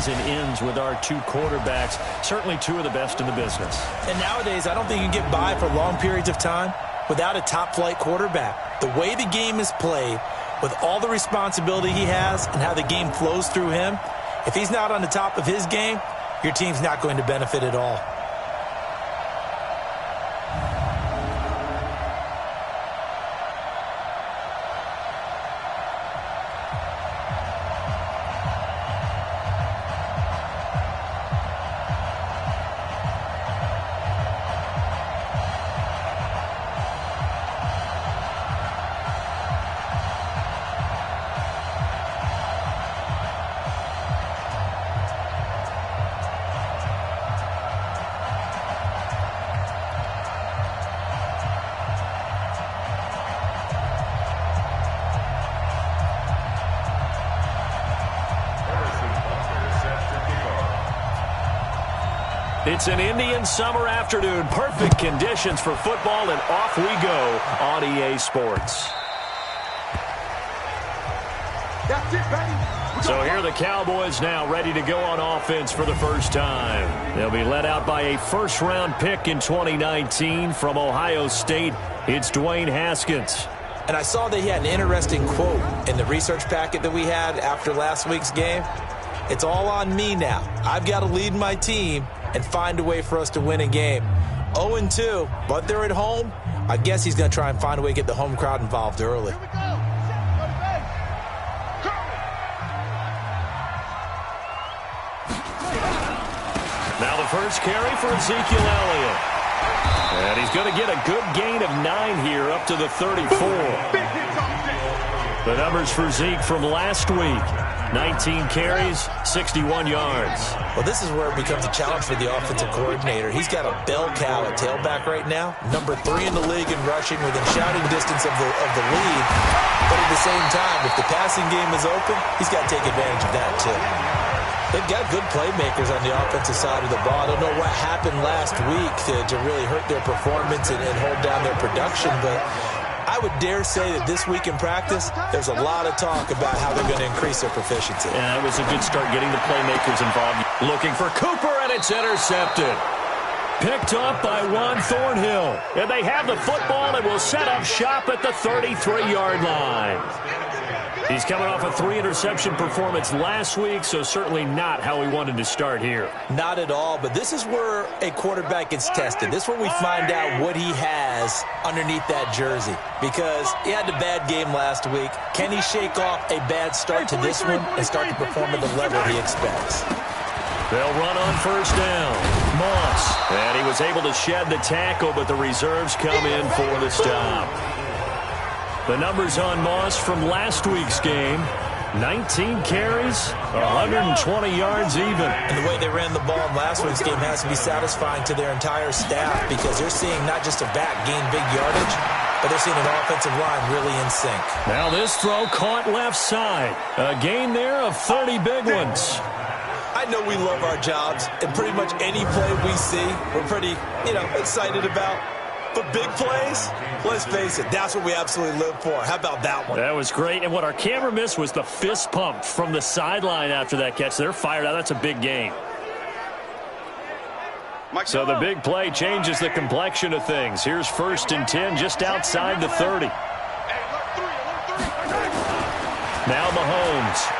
season ends with our two quarterbacks, certainly two of the best in the business. And nowadays, I don't think you can get by for long periods of time without a top-flight quarterback. The way the game is played, with all the responsibility he has and how the game flows through him, if he's not on the top of his game, your team's not going to benefit at all. It's an Indian summer afternoon. Perfect conditions for football, and off we go on EA Sports. That's it, baby. So here are the Cowboys now ready to go on offense for the first time. They'll be led out by a first-round pick in 2019 from Ohio State. It's Dwayne Haskins. And I saw that he had an interesting quote in the research packet that we had after last week's game. It's all on me now. I've got to lead my team and find a way for us to win a game. 0-2, but they're at home. I guess he's going to try and find a way to get the home crowd involved early. Now the first carry for Ezekiel Elliott. And he's going to get a good gain of 9 here up to the 34. The numbers for Zeke from last week. 19 carries, 61 yards. Well, this is where it becomes a challenge for the offensive coordinator. He's got a bell cow at tailback right now, number 3 in the league in rushing within shouting distance of the lead. But at the same time, if the passing game is open, he's got to take advantage of that too. They've got good playmakers on the offensive side of the ball. I don't know what happened last week to really hurt their performance and hold down their production, but I would dare say that this week in practice, there's a lot of talk about how they're going to increase their proficiency. Yeah, it was a good start getting the playmakers involved. Looking for Cooper, and it's intercepted. Picked up by Juan Thornhill. And they have the football and will set up shop at the 33-yard line. He's coming off a 3-interception performance last week, so certainly not how he wanted to start here. Not at all, but this is where a quarterback gets tested. This is where we find out what he has underneath that jersey, because he had a bad game last week. Can he shake off a bad start to this one and start to perform at the level he expects? They'll run on first down. Moss. And he was able to shed the tackle, but the reserves come in for the stop. The numbers on Moss from last week's game. 19 carries, 120 yards even. And the way they ran the ball in last week's game has to be satisfying to their entire staff, because they're seeing not just a back gain big yardage, but they're seeing an offensive line really in sync. Now this throw caught left side. A gain there of 30 big ones. I know we love our jobs, and pretty much any play we see, we're pretty, excited about. But big plays, let's face it, that's what we absolutely live for. How about that one? That was great. And what our camera missed was the fist pump from the sideline after that catch. They're fired out. That's a big gain. So the big play changes the complexion of things. Here's 1st and 10 just outside the 30. Now Mahomes.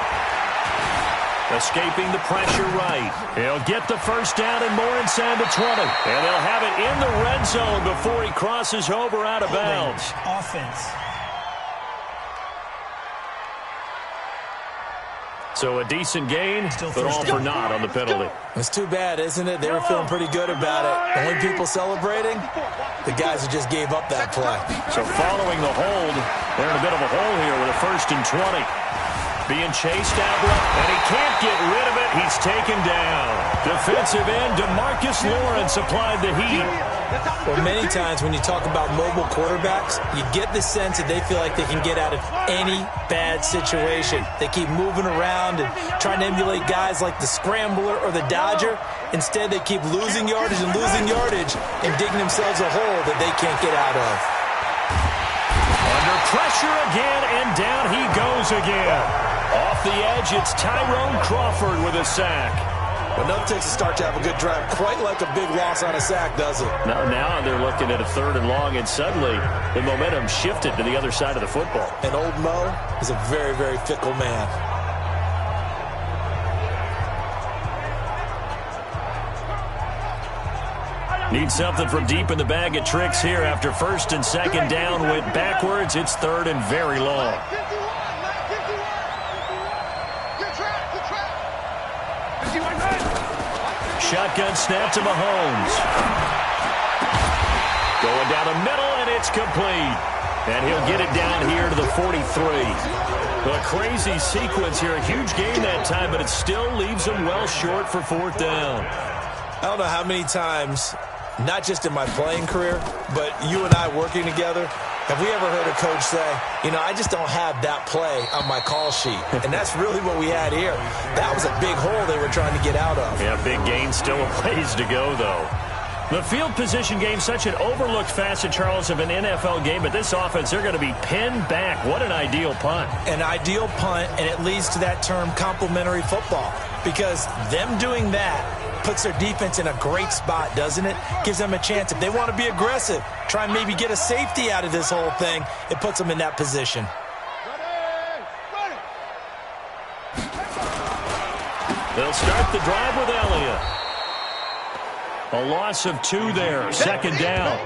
Escaping the pressure right. He'll get the first down and more inside the 20. And they'll have it in the red zone before he crosses over out of bounds. Offense. So a decent gain, but all for naught on the penalty. It's too bad, isn't it? They were feeling pretty good about it. The only people celebrating, the guys who just gave up that play. So following the hold, they're in a bit of a hole here with a 1st and 20. Being chased out left, and he can't get rid of it. He's taken down. Defensive end DeMarcus Lawrence applied the heat. Well, many times when you talk about mobile quarterbacks, you get the sense that they feel like they can get out of any bad situation. They keep moving around and trying to emulate guys like the Scrambler or the Dodger. Instead, they keep losing yardage and digging themselves a hole that they can't get out of. Under pressure again, and down he goes again. Off the edge, it's Tyrone Crawford with a sack. Well, nothing takes a start to have a good drive, quite like a big loss on a sack, does it? Now they're looking at a 3rd and long, and suddenly the momentum shifted to the other side of the football. And old Mo is a very, very fickle man. Need something from deep in the bag of tricks here after 1st and 2nd down went backwards. It's 3rd and very long. Shotgun snap to Mahomes. Going down the middle, and it's complete. And he'll get it down here to the 43. A crazy sequence here. A huge gain that time, but it still leaves him well short for 4th down. I don't know how many times, not just in my playing career, but you and I working together, have we ever heard a coach say, you know, I just don't have that play on my call sheet. And that's really what we had here. That was a big hole they were trying to get out of. Yeah, big gain, still a ways to go, though. The field position game, such an overlooked facet, Charles, of an NFL game, but this offense, they're going to be pinned back. What an ideal punt. An ideal punt, and it leads to that term complementary football, because them doing that puts their defense in a great spot, doesn't it? Gives them a chance. If they want to be aggressive, try and maybe get a safety out of this whole thing, it puts them in that position. They'll start the drive with Elliott. A loss of 2 there. 2nd down.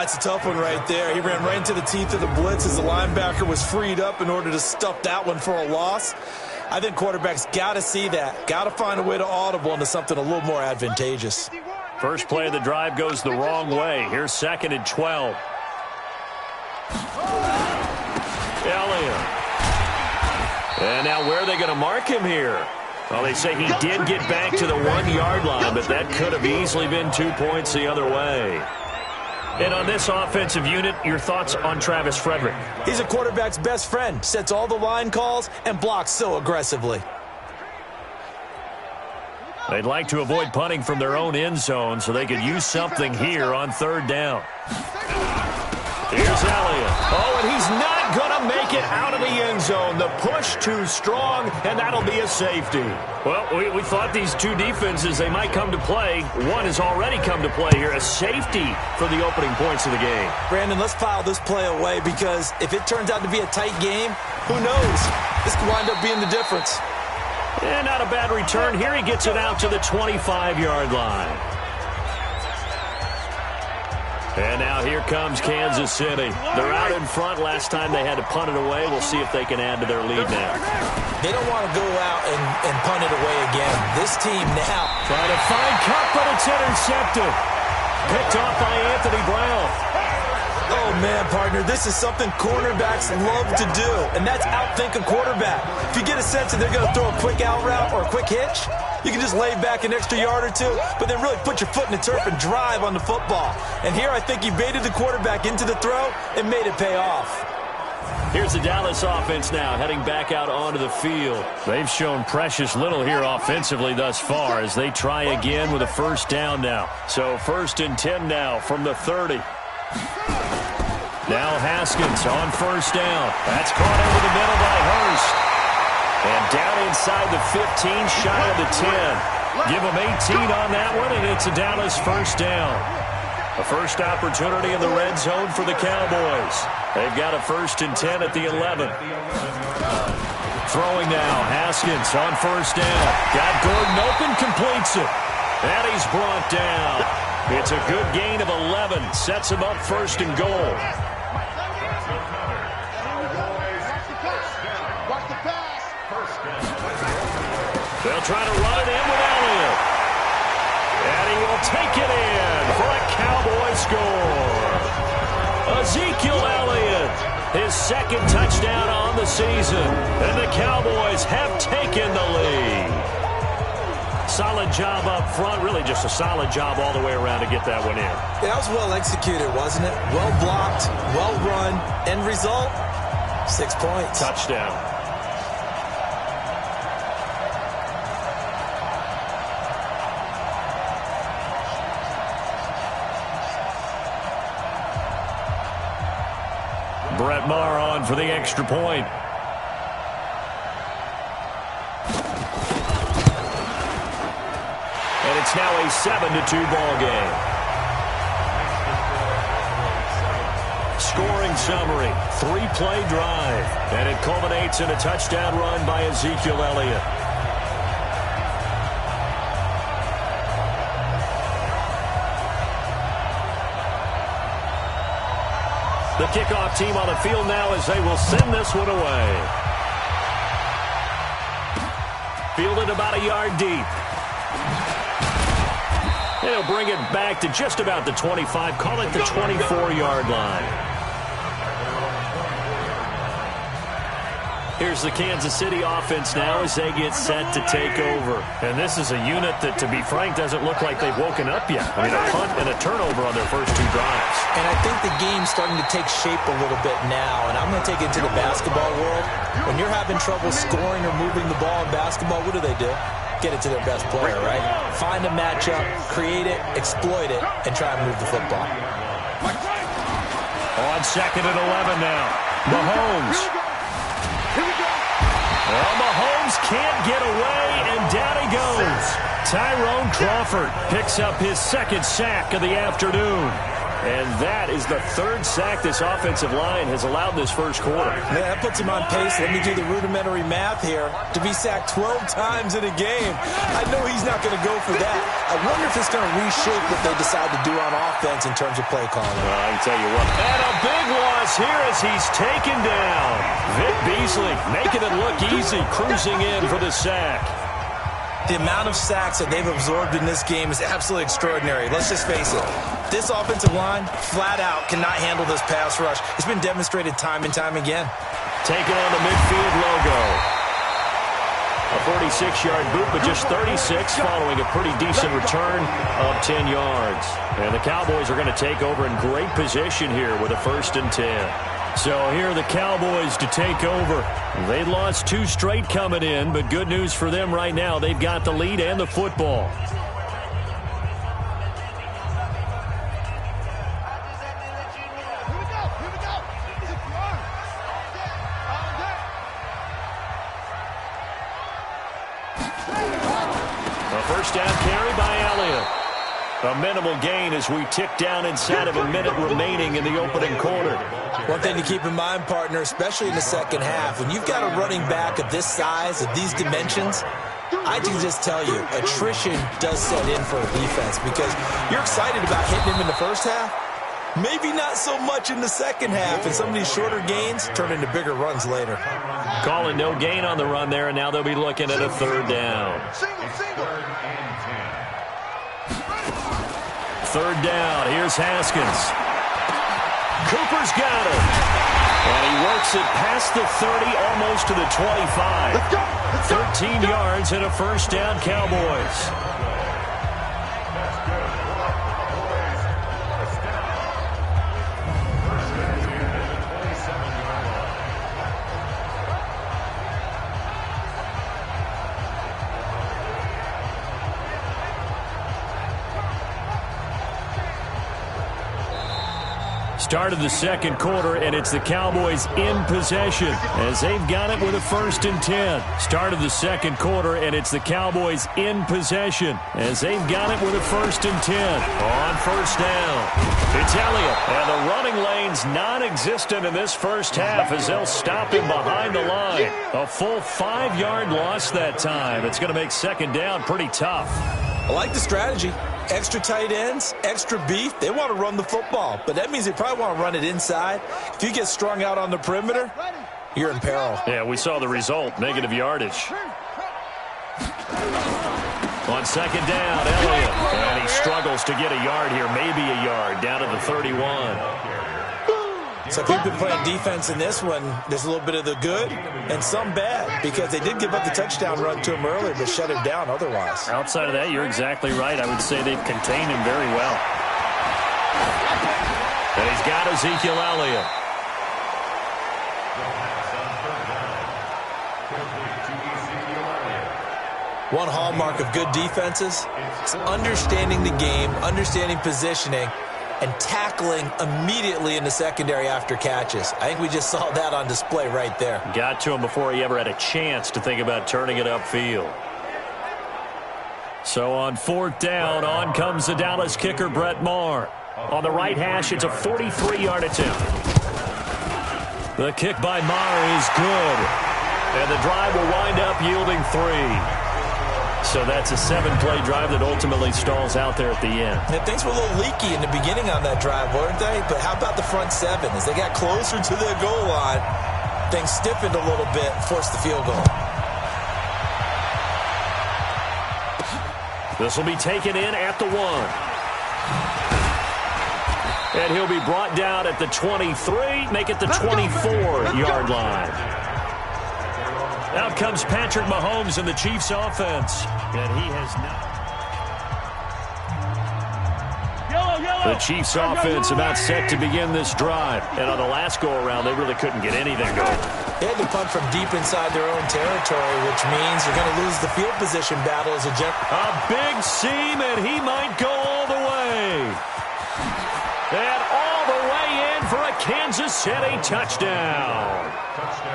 It's a tough one right there. He ran right into the teeth of the blitz as the linebacker was freed up in order to stuff that one for a loss. I think quarterbacks got to see that. Got to find a way to audible into something a little more advantageous. First play of the drive goes the wrong way. Here's 2nd and 12. Elliott. And now where are they going to mark him here? Well, they say he did get back to the 1-yard line, but that could have easily been 2 points the other way. And on this offensive unit, your thoughts on Travis Frederick? He's a quarterback's best friend. Sets all the line calls and blocks so aggressively. They'd like to avoid punting from their own end zone so they could use something here on 3rd down. Here's Elliott. Oh, and he's not going to make it out of the end zone. The push too strong, and that'll be a safety. Well, we thought these two defenses, they might come to play. One has already come to play here. A safety for the opening points of the game. Brandon, let's file this play away, because if it turns out to be a tight game, who knows? This could wind up being the difference. And not a bad return. Here he gets it out to the 25-yard line. And now here comes Kansas City. They're out in front. Last time they had to punt it away. We'll see if they can add to their lead now. They don't want to go out and punt it away again. This team now trying to find Cup, but it's intercepted. Picked off by Anthony Brown. Oh, man, partner, this is something cornerbacks love to do, and that's outthink a quarterback. If you get a sense that they're going to throw a quick out route or a quick hitch, you can just lay back an extra yard or two, but then really put your foot in the turf and drive on the football. And here I think he baited the quarterback into the throw and made it pay off. Here's the Dallas offense now, heading back out onto the field. They've shown precious little here offensively thus far as they try again with a first down now. So 1st and 10 now from the 30. Now Haskins on first down. That's caught over the middle by Hurst. And down inside the 15, shy of the 10. Give them 18 on that one, and it's a Dallas first down. A first opportunity in the red zone for the Cowboys. They've got a 1st and 10 at the 11. Throwing now, Haskins on first down. Got Gordon open, completes it. And he's brought down. It's a good gain of 11. Sets him up 1st and goal. They'll try to run it in with Elliott. And he will take it in for a Cowboy score. Ezekiel Elliott, his 2nd touchdown on the season. And the Cowboys have taken the lead. Solid job up front. Really just a solid job all the way around to get that one in. Yeah, that was well executed, wasn't it? Well blocked, well run. End result, 6 points. Touchdown. Brett Brett Maher on for the extra point. And it's now a 7-2 ball game. Scoring summary, 3-play drive. And it culminates in a touchdown run by Ezekiel Elliott. The kickoff team on the field now as they will send this one away. Fielded about a yard deep. And he'll bring it back to just about the 25, call it the 24-yard line. Here's the Kansas City offense now as they get set to take over. And this is a unit that, to be frank, doesn't look like they've woken up yet. I mean, a punt and a turnover on their first two drives. And I think the game's starting to take shape a little bit now. And I'm going to take it to the basketball world. When you're having trouble scoring or moving the ball in basketball, what do? Get it to their best player, right? Find a matchup, create it, exploit it, and try and move the football. On 2nd and 11 now. Mahomes. Well, Mahomes can't get away, and down he goes. Tyrone Crawford picks up his second sack of the afternoon. And that is the third sack this offensive line has allowed this first quarter. Man, that puts him on pace. Let me do the rudimentary math here. To be sacked 12 times in a game, I know he's not going to go for that. I wonder if it's going to reshape what they decide to do on offense in terms of play calling. Well, I can tell you what. And a big loss here as he's taken down. Vic Beasley making it look easy, cruising in for the sack. The amount of sacks that they've absorbed in this game is absolutely extraordinary. Let's just face it. This offensive line, flat out, cannot handle this pass rush. It's been demonstrated time and time again. Taking on the midfield logo. A 46-yard boot, but just 36 following a pretty decent return of 10 yards. And the Cowboys are going to take over in great position here with a 1st and 10. So here are the Cowboys to take over. They lost 2 straight coming in, but good news for them right now. They've got the lead and the football. A first down carry by Elliott. A minimal gain as we tick down inside of a minute remaining in the opening quarter. One thing to keep in mind, partner, especially in the second half, when you've got a running back of this size, of these dimensions, I can just tell you, attrition does set in for a defense because you're excited about hitting him in the first half. Maybe not so much in the second half, and some of these shorter gains turn into bigger runs later. Calling no gain on the run there, and now they'll be looking at a 3rd down. 3rd down, here's Haskins. Cooper's got it. And he works it past the 30, almost to the 25. 13 yards and a 1st down, Cowboys. Start of the second quarter, and it's the Cowboys in possession as they've got it with a 1st and 10. Start of the second quarter, and it's the Cowboys in possession as they've got it with a 1st and 10. On 1st down, it's Elliott, and the running lane's non-existent in this first half as they'll stop him behind the line. A full 5-yard loss that time. It's going to make 2nd down pretty tough. I like the strategy. Extra tight ends, extra beef. They want to run the football, but that means they probably want to run it inside. If you get strung out on the perimeter, you're in peril. Yeah, we saw the result, negative yardage. On 2nd down, Elliott. And he struggles to get a yard here, maybe a yard, down to the 31. So if you've been playing defense in this one, there's a little bit of the good and some bad because they did give up the touchdown run to him earlier but shut him down otherwise. Outside of that, you're exactly right. I would say they've contained him very well. And he's got Ezekiel Elliott. One hallmark of good defenses is understanding the game, understanding positioning, and tackling immediately in the secondary after catches. I think we just saw that on display right there. Got to him before he ever had a chance to think about turning it upfield. So on 4th down, on comes the Dallas kicker, Brett Maher. On the right hash, it's a 43-yard attempt. The kick by Maher is good. And the drive will wind up yielding 3. So that's a 7-play drive that ultimately stalls out there at the end. And things were a little leaky in the beginning on that drive, weren't they? But how about the front 7? As they got closer to their goal line, things stiffened a little bit, forced the field goal. This will be taken in at the 1. And he'll be brought down at the 23, make it the 24-yard line. Out comes Patrick Mahomes in the Chiefs offense. And he has not. The Chiefs offense about set to begin this drive. And on the last go-around, they really couldn't get anything going. They had to punt from deep inside their own territory, which means you're going to lose the field position battle as a big seam, and he might go all the way. And all the way in for a Kansas City touchdown.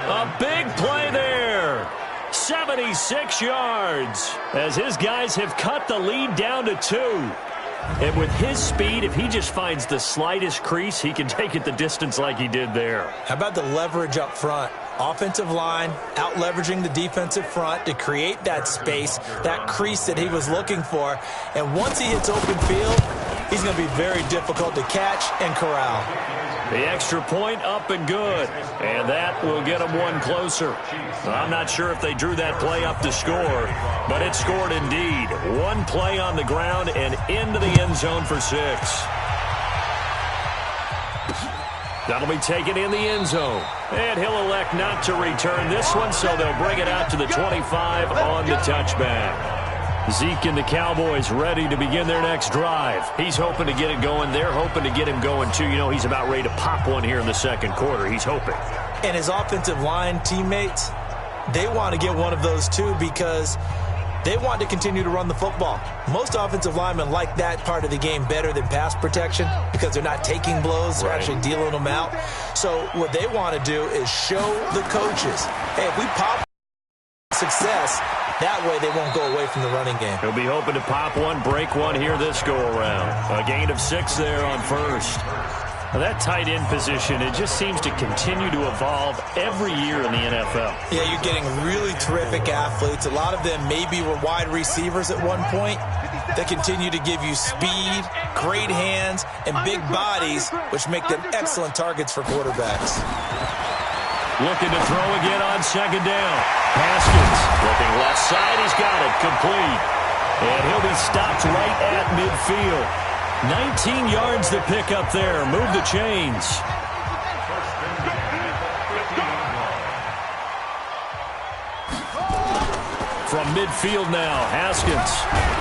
A big play there. 76 yards as his guys have cut the lead down to 2. And with his speed, if he just finds the slightest crease, he can take it the distance like he did there. How about the leverage up front? Offensive line out-leveraging the defensive front to create that space, that crease that he was looking for. And once he hits open field, he's going to be very difficult to catch and corral. The extra point up and good. And that will get them one closer. I'm not sure if they drew that play up to score, but it scored indeed. One play on the ground and into the end zone for 6. That'll be taken in the end zone. And he'll elect not to return this one, so they'll bring it out to the 25 on the touchback. Zeke and the Cowboys ready to begin their next drive. He's hoping to get it going. They're hoping to get him going, too. You know, he's about ready to pop one here in the second quarter. He's hoping. And his offensive line teammates, they want to get one of those, too, because they want to continue to run the football. Most offensive linemen like that part of the game better than pass protection because they're not taking blows. They're actually dealing them out. So what they want to do is show the coaches, hey, if we pop success, that way they won't go away from the running game. He'll be hoping to pop one, break one here this go-around. A gain of 6 there on first. Now that tight end position, it just seems to continue to evolve every year in the NFL. Yeah, you're getting really terrific athletes. A lot of them maybe were wide receivers at one point. They continue to give you speed, great hands, and big bodies, which make them excellent targets for quarterbacks. Looking to throw again on second down. Haskins looking left side. He's got it. Complete. And he'll be stopped right at midfield. 19 yards to pick up there. Move the chains. From midfield now, Haskins.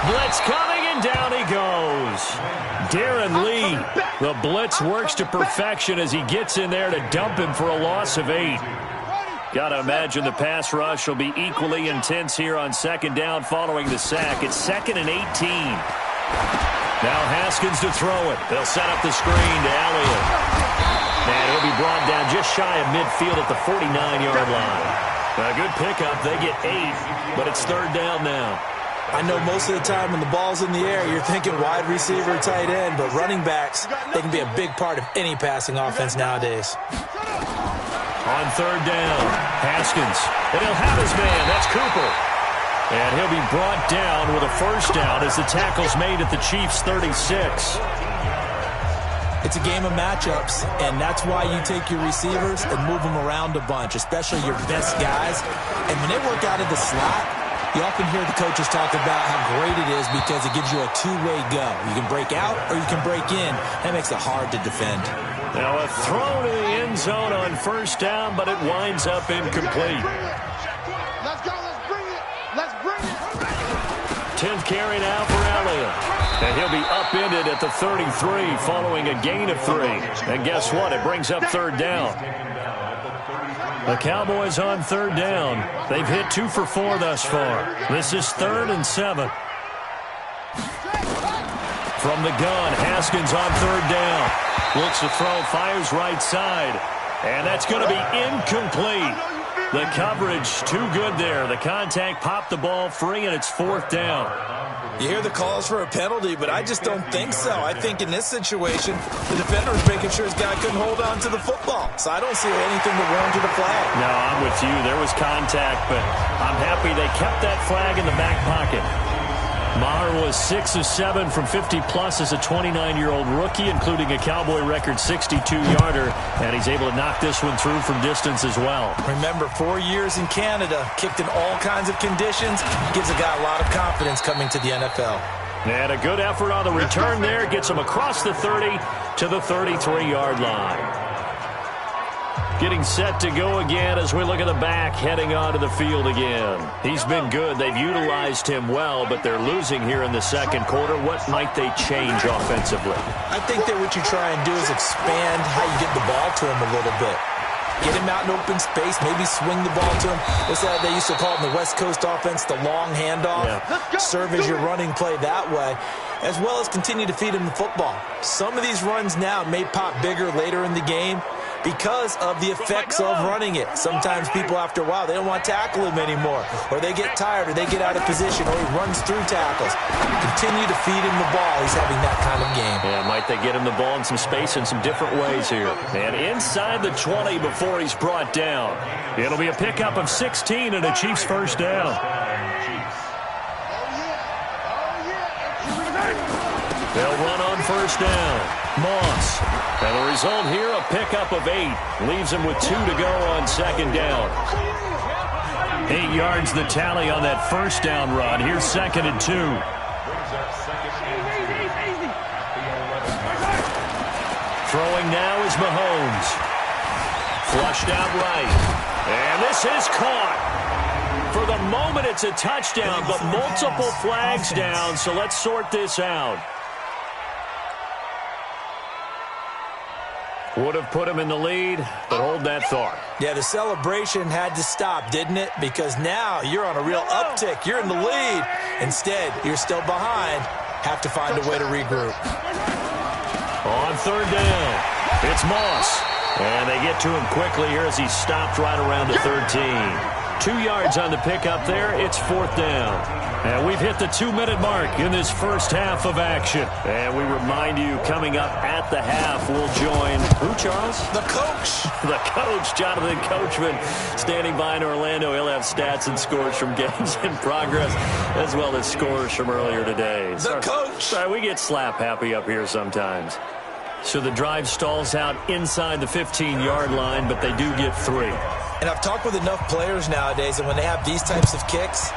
Blitz coming, and down he goes. Darren Lee, the blitz works to perfection as he gets in there to dump him for a loss of 8. Got to imagine the pass rush will be equally intense here on second down following the sack. It's 2nd and 18. Now Haskins to throw it. They'll set up the screen to Elliott. And he'll be brought down just shy of midfield at the 49-yard line. A good pickup. They get 8, but it's 3rd down now. I know most of the time when the ball's in the air, you're thinking wide receiver, tight end, but running backs, they can be a big part of any passing offense nowadays. On 3rd down, Haskins. And he'll have his man. That's Cooper. And he'll be brought down with a 1st down as the tackle's made at the Chiefs' 36. It's a game of matchups, and that's why you take your receivers and move them around a bunch, especially your best guys. And when they work out of the slot, you often hear the coaches talk about how great it is because it gives you a two-way go. You can break out or you can break in. That makes it hard to defend. Now a throw to the end zone on 1st down, but it winds up incomplete. Let's go. Let's bring it. Let's bring it. 10th carry now for Elliott. And he'll be upended at the 33 following a gain of 3. And guess what? It brings up 3rd down. The Cowboys on 3rd down. They've hit 2 for 4 thus far. This is 3rd and 7. From the gun, Haskins on third down. Looks to throw, fires right side. And that's going to be incomplete. The coverage too good there. The contact popped the ball free, and it's fourth down. You hear the calls for a penalty, but I just don't think so. I think in this situation, the defender was making sure his guy couldn't hold on to the football. So I don't see anything that warranted a flag. No, I'm with you. There was contact, but I'm happy they kept that flag in the back pocket. Maher was 6 of 7 from 50-plus as a 29-year-old rookie, including a Cowboy record 62-yarder, and he's able to knock this one through from distance as well. Remember, 4 years in Canada, kicked in all kinds of conditions, gives a guy a lot of confidence coming to the NFL. And a good effort on the return there, gets him across the 30 to the 33-yard line. Getting set to go again as we look at the back heading onto the field again. He's been good. They've utilized him well, but they're losing here in the second quarter. What might they change offensively? I think that what you try and do is expand how you get the ball to him a little bit. Get him out in open space, maybe swing the ball to him. What's that they used to call it in the West Coast offense, the long handoff? Yeah. Serve as your running play that way, as well as continue to feed him the football. Some of these runs now may pop bigger later in the game because of the effects of running it. Sometimes people, after a while, they don't want to tackle him anymore, or they get tired, or they get out of position, or he runs through tackles. Continue to feed him the ball. He's having that kind of game. Yeah, might they get him the ball in some space in some different ways here. And inside the 20 before he's brought down. It'll be a pickup of 16 and a Chiefs first down. They'll run on first down. Moss. And the result here, a pickup of 8. Leaves him with 2 to go on second down. 8 yards the tally on that first down run. Here's second and 2. Throwing now is Mahomes. Flushed out right. And this is caught. For the moment, it's a touchdown, but multiple flags down, so let's sort this out. Would have put him in the lead, but hold that thought. Yeah, the celebration had to stop, didn't it? Because now you're on a real uptick. You're in the lead. Instead, you're still behind. Have to find a way to regroup. On third down, it's Moss. And they get to him quickly here as he stopped right around the 13. 2 yards on the pickup there. It's fourth down. And we've hit the 2-minute mark in this first half of action. And we remind you, coming up at the half, we'll join who, Charles? The coach. The coach, Jonathan Coachman, standing by in Orlando. He'll have stats and scores from games in progress, as well as scores from earlier today. The coach. Sorry, we get slap happy up here sometimes. So the drive stalls out inside the 15-yard line, but they do get 3. And I've talked with enough players nowadays, and when they have these types of kicks,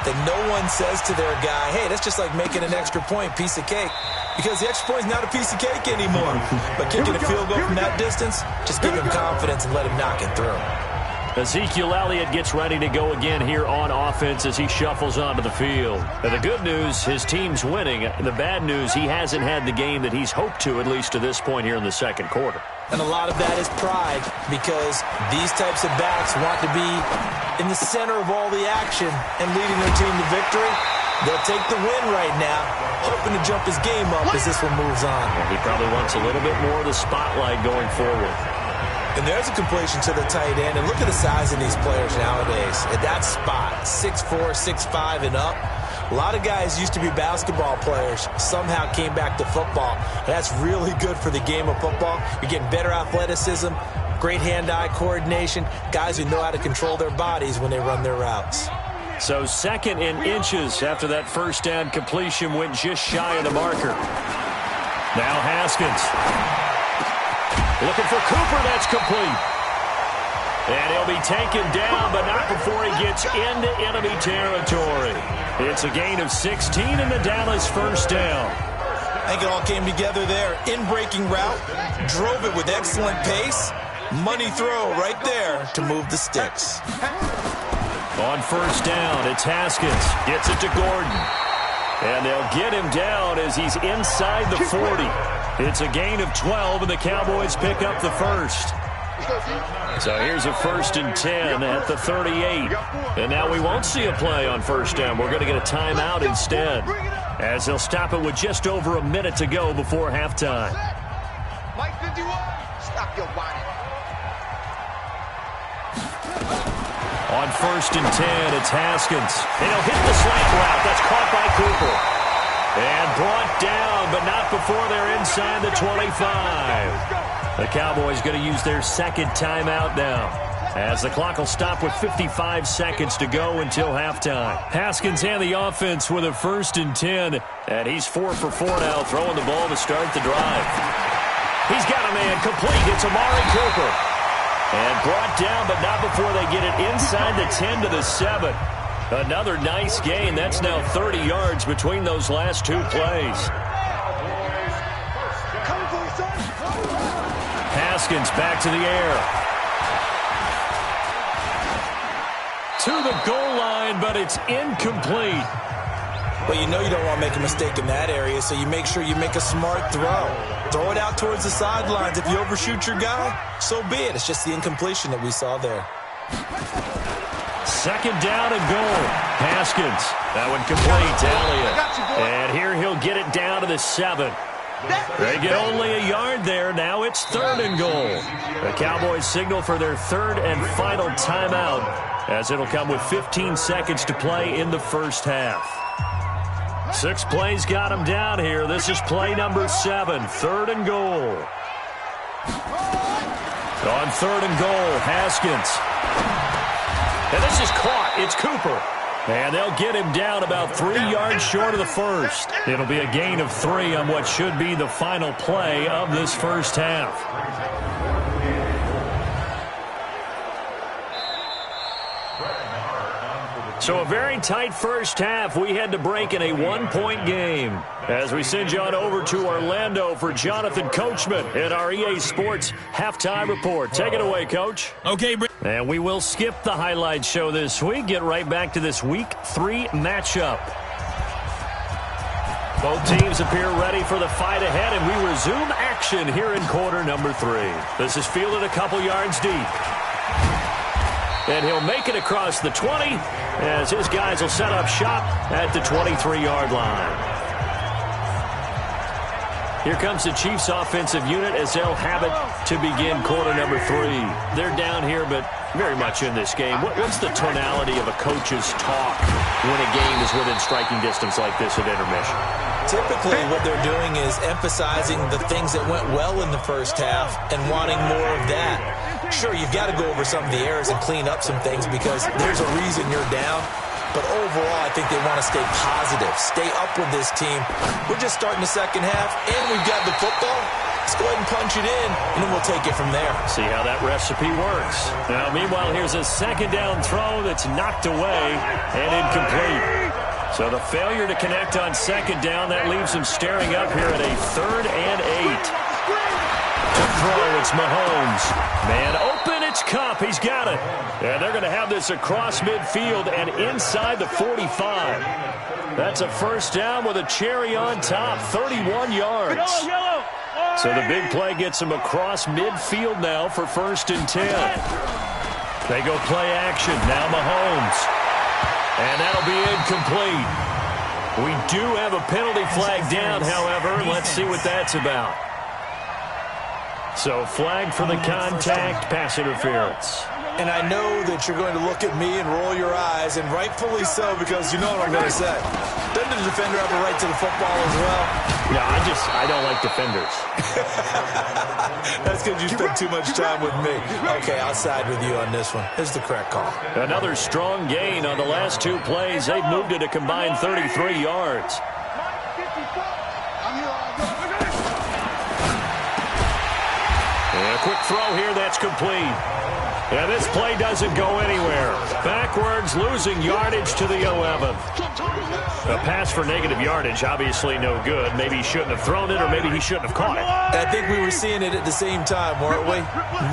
that no one says to their guy, hey, that's just like making an extra point, piece of cake. Because the extra point is not a piece of cake anymore. But kicking a field goal from that distance, just give him confidence and let him knock it through. Ezekiel Elliott gets ready to go again here on offense as he shuffles onto the field. Now, the good news, his team's winning. The bad news, he hasn't had the game that he's hoped to, at least to this point here in the second quarter. And a lot of that is pride, because these types of backs want to be in the center of all the action and leading their team to victory. They'll take the win right now, hoping to jump his game up as this one moves on. He probably wants a little bit more of the spotlight going forward. And there's a completion to the tight end. And look at the size of these players nowadays. At that spot, 6'4", 6'5", and up. A lot of guys used to be basketball players, somehow came back to football. That's really good for the game of football. You're getting better athleticism, great hand-eye coordination, guys who know how to control their bodies when they run their routes. So second in inches after that first down completion went just shy of the marker. Now Haskins. Looking for Cooper, that's complete. And he'll be taken down, but not before he gets into enemy territory. It's a gain of 16 and the Dallas first down. I think it all came together there. In-breaking route, drove it with excellent pace. Money throw right there to move the sticks. On first down, it's Haskins. Gets it to Gordon. And they'll get him down as he's inside the 40. It's a gain of 12, and the Cowboys pick up the first. So here's a 1st and 10 at the 38. And now we won't see a play on 1st down. We're going to get a timeout instead, as they'll stop it with just over a minute to go before halftime. Stop your whining. On 1st and 10, it's Haskins. And he'll hit the slant route. That's caught by Cooper. And brought down, but not before they're inside the 25. The Cowboys going to use their 2nd timeout now, as the clock will stop with 55 seconds to go until halftime. Haskins and the offense with a 1st and 10, and he's 4 for 4 now, throwing the ball to start the drive. He's got a man complete. It's Amari Cooper. And brought down, but not before they get it inside the 10 to the 7. Another nice gain. That's now 30 yards between those last 2 plays. Haskins back to the air. To the goal line, but it's incomplete. Well, you know you don't want to make a mistake in that area, so you make sure you make a smart throw. Throw it out towards the sidelines. If you overshoot your guy, so be it. It's just the incompletion that we saw there. 2nd down and goal. Haskins. That one complete to Elliott. And here he'll get it down to the 7. They get only a yard there. Now it's 3rd and goal. The Cowboys signal for their 3rd and final timeout, as it'll come with 15 seconds to play in the 1st half. 6 plays got them down here. This is play number 7, 3rd and goal. On 3rd and goal, Haskins. And this is caught. It's Cooper. And they'll get him down about 3 yards short of the 1st. It'll be a gain of 3 on what should be the final play of this 1st half. So a very tight 1st half. We had to break in a 1-point game, as we send you on over to Orlando for Jonathan Coachman in our EA Sports Halftime Report. Take it away, Coach. Okay, and we will skip the highlight show this week. Get right back to this Week 3 matchup. Both teams appear ready for the fight ahead, and we resume action here in quarter number 3. This is fielded a couple yards deep. And he'll make it across the 20, as his guys will set up shop at the 23-yard line. Here comes the Chiefs' offensive unit as they'll have it to begin quarter number 3. They're down here, but very much in this game. What's the tonality of a coach's talk when a game is within striking distance like this at intermission? Typically, what they're doing is emphasizing the things that went well in the 1st half and wanting more of that. Sure, you've got to go over some of the errors and clean up some things because there's a reason you're down. But overall, I think they want to stay positive, stay up with this team. We're just starting the 2nd half, and we've got the football. Let's go ahead and punch it in, and then we'll take it from there. See how that recipe works. Now, meanwhile, here's a 2nd down throw that's knocked away and incomplete. So the failure to connect on 2nd down, that leaves them staring up here at a 3rd and 8. To throw, it's Mahomes. Man open, it's Kupp. He's got it. And they're going to have this across midfield and inside the 45. That's a 1st down with a cherry on top, 31 yards. So the big play gets him across midfield now for 1st and 10. They go play action. Now Mahomes. And that'll be incomplete. We do have a penalty flag down, however. Let's see what that's about. So flag for the contact, pass interference. And I know that you're going to look at me and roll your eyes, and rightfully so, because you know what I'm going to say. Doesn't the defender have a right to the football as well? No, I don't like defenders. That's because you spend too much time with me. Okay, I'll side with you on this one. This is the correct call. Another strong gain on the last 2 plays. They've moved it a combined 33 yards. And a quick throw here, that's complete. And this play doesn't go anywhere. Backwards, losing yardage to the 11. A pass for negative yardage, obviously no good. Maybe he shouldn't have thrown it, or maybe he shouldn't have caught it. I think we were seeing it at the same time, weren't we?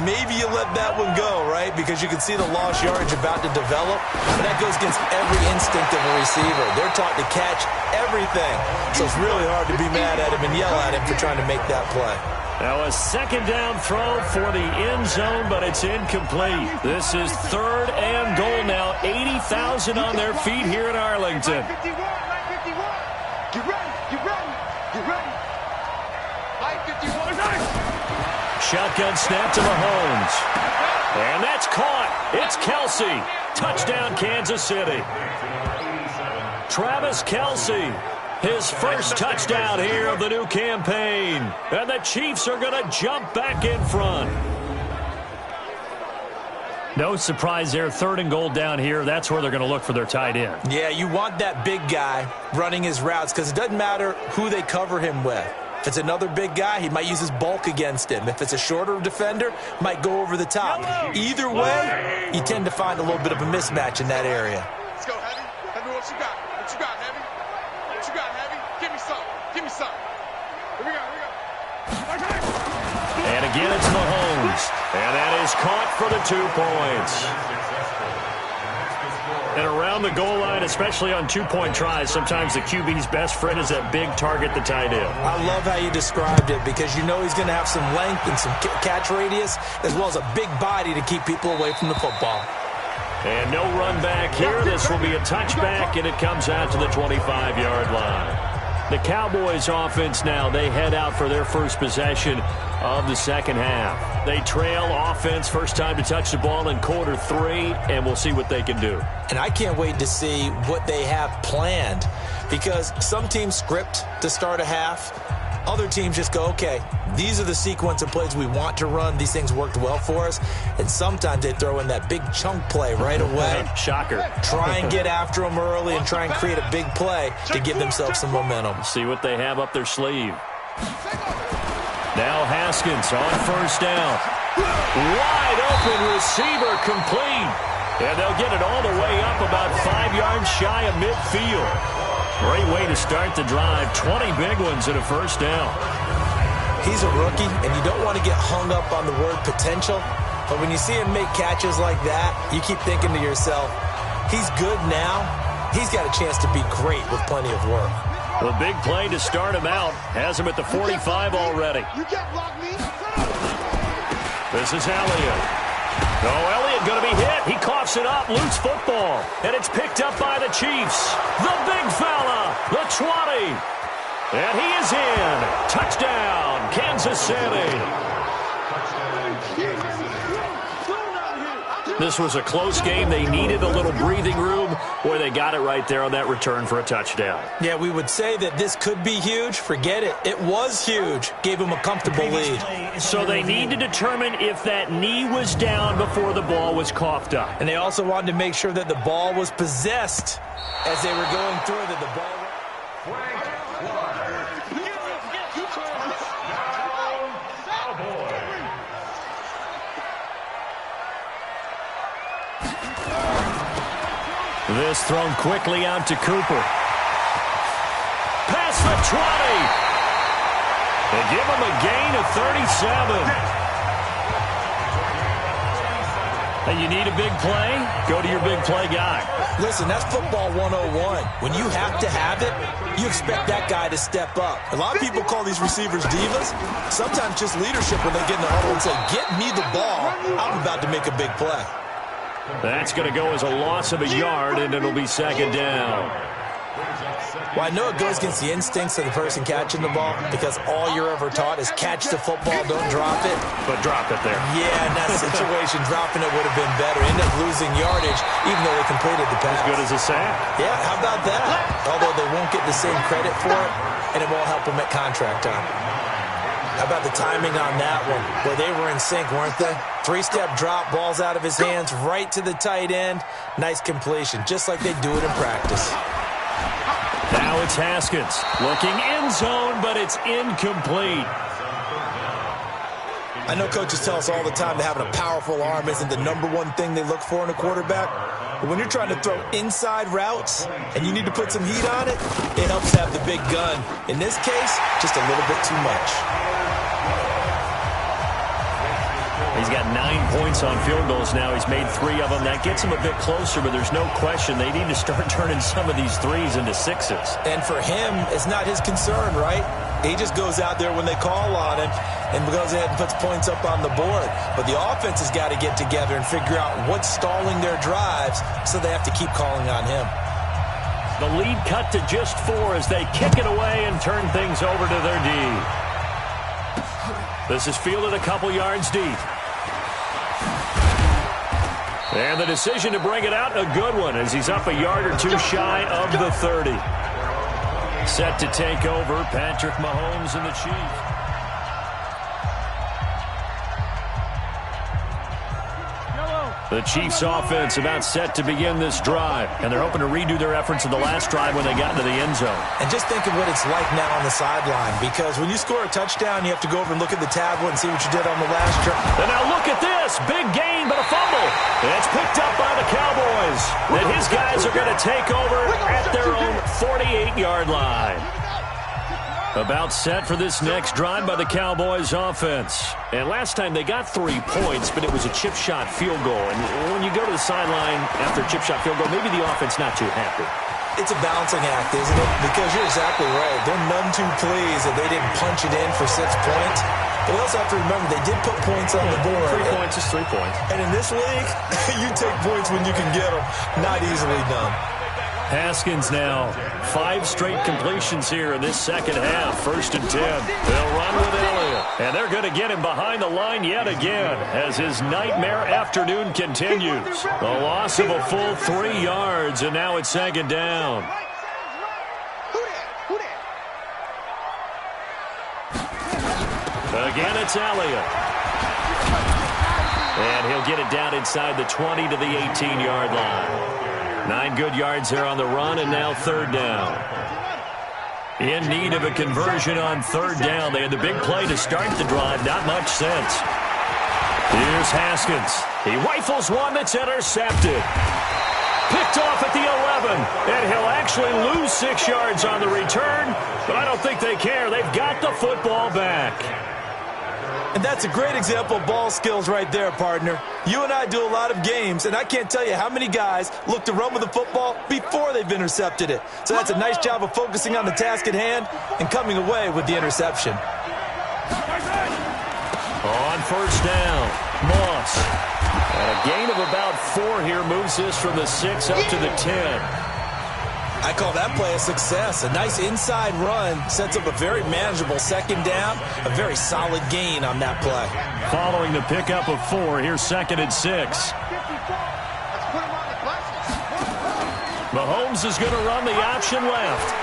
Maybe you let that one go, right? Because you can see the lost yardage about to develop. But that goes against every instinct of a receiver. They're taught to catch everything. So it's really hard to be mad at him and yell at him for trying to make that play. Now a second down throw for the end zone, but it's incomplete. This is 3rd and goal now. 80,000 on their feet here in Arlington. 951, 951. Get ready, get ready, get ready. 951. Shotgun snap to Mahomes. And that's caught. It's Kelsey. Touchdown, Kansas City. Travis Kelsey. His first touchdown here of the new campaign. And the Chiefs are going to jump back in front. No surprise there. 3rd and goal down here. That's where they're going to look for their tight end. Yeah, you want that big guy running his routes because it doesn't matter who they cover him with. If it's another big guy, he might use his bulk against him. If it's a shorter defender, might go over the top. Either way, you tend to find a little bit of a mismatch in that area. Let's go, Heavy. Heavy, what you got? What you got, Heavy? What you got, Heavy? Give me some. Give me some. Here we go, here we go. And again, it's Mahomes. And that is caught for the 2 points. And around the goal line, especially on 2-point tries, sometimes the QB's best friend is that big target, the tight end. I love how you described it because you know he's going to have some length and some catch radius as well as a big body to keep people away from the football. And no run back here. This will be a touchback, and it comes out to the 25-yard line. The Cowboys offense now, they head out for their first possession of the second half. They trail offense, first time to touch the ball in quarter 3, and we'll see what they can do. And I can't wait to see what they have planned because some teams script to start a half. Other teams just go, okay, these are the sequence of plays we want to run. These things worked well for us. And sometimes they throw in that big chunk play right away. Shocker. Try and get after them early and try and create a big play to give themselves some momentum. See what they have up their sleeve. Now Haskins on first down. Wide open receiver complete. And they'll get it all the way up about 5 yards shy of midfield. Great way to start the drive. 20 big ones and a first down. He's a rookie, and you don't want to get hung up on the word potential. But when you see him make catches like that, you keep thinking to yourself, he's good now. He's got a chance to be great with plenty of work. The big play to start him out. Has him at the 45 already. You can't block me. This is Elliott. No, Elliott going to be hit. He coughs it up. Loose football. And it's picked up by the Chiefs. The big fella. The 20. And he is in. Touchdown, Kansas City. This was a close game. They needed a little breathing room. Boy, they got it right there on that return for a touchdown. Yeah, we would say that this could be huge. Forget it. It was huge. Gave them a comfortable lead. So they need to determine if that knee was down before the ball was coughed up. And they also wanted to make sure that the ball was possessed as they were going through that the ball. This thrown quickly out to Cooper. Past the 20. They give him a gain of 37. And you need a big play? Go to your big play guy. Listen, that's football 101. When you have to have it, you expect that guy to step up. A lot of people call these receivers divas. Sometimes just leadership when they get in the huddle and say, get me the ball. I'm about to make a big play. That's going to go as a loss of a yard, and it'll be second down. Well, I know it goes against the instincts of the person catching the ball because all you're ever taught is catch the football, don't drop it. But drop it there. Yeah, in that situation, dropping it would have been better. End up losing yardage, even though they completed the pass. As good as a sack. Yeah, how about that? Although they won't get the same credit for it, and it won't help them at contract time. How about the timing on that one? Well, they were in sync, weren't they? 3-step drop, ball's out of his hands, right to the tight end. Nice completion, just like they do it in practice. Now it's Haskins. Looking end zone, but it's incomplete. I know coaches tell us all the time that having a powerful arm isn't the #1 thing they look for in a quarterback. But when you're trying to throw inside routes and you need to put some heat on it, it helps to have the big gun. In this case, just a little bit too much. He's got 9 points on field goals now. He's made 3 of them. That gets him a bit closer, but there's no question they need to start turning some of these threes into 6s. And for him, it's not his concern, right? He just goes out there when they call on him and goes ahead and puts points up on the board. But the offense has got to get together and figure out what's stalling their drives, so they have to keep calling on him. The lead cut to just 4 as they kick it away and turn things over to their D. This is fielded a couple yards deep. And the decision to bring it out, a good one, as he's up a yard or 2 shy of the 30. Set to take over, Patrick Mahomes and the Chiefs. The Chiefs offense about set to begin this drive, and they're hoping to redo their efforts in the last drive when they got into the end zone. And just think of what it's like now on the sideline, because when you score a touchdown, you have to go over and look at the tablet and see what you did on the last drive. And now look at this. Big gain, but a fumble. And it's picked up by the Cowboys. And his guys are going to take over at their own 48-yard line. About set for this next drive by the Cowboys offense. And last time they got 3 points, but it was a chip shot field goal. And when you go to the sideline after a chip shot field goal, maybe the offense not too happy. It's a balancing act, isn't it? Because you're exactly right. They're none too pleased that they didn't punch it in for 6 points. But we also have to remember they did put points on the board. 3 points is 3 points. And in this league, you take points when you can get them. Not easily done. Haskins now. 5 straight completions here in this second half. 1st and 10. They'll run with Elliott. And they're going to get him behind the line yet again as his nightmare afternoon continues. The loss of a full 3 yards, and now it's 2nd down. Again, it's Elliott. And he'll get it down inside the 20 to the 18-yard line. 9 good yards there on the run, and now 3rd down. In need of a conversion on 3rd down. They had the big play to start the drive. Not much sense. Here's Haskins. He rifles one that's intercepted. Picked off at the 11. And he'll actually lose 6 yards on the return. But I don't think they care. They've got the football back. And that's a great example of ball skills right there, partner. You and I do a lot of games, and I can't tell you how many guys look to run with the football before they've intercepted it. So that's a nice job of focusing on the task at hand and coming away with the interception. On 1st down, Moss. And a gain of about 4 here moves this from the 6 up to the 10. I call that play a success. A nice inside run sets up a very manageable 2nd down. A very solid gain on that play. Following the pickup of 4, here's 2nd and 6. Mahomes is going to run the option left.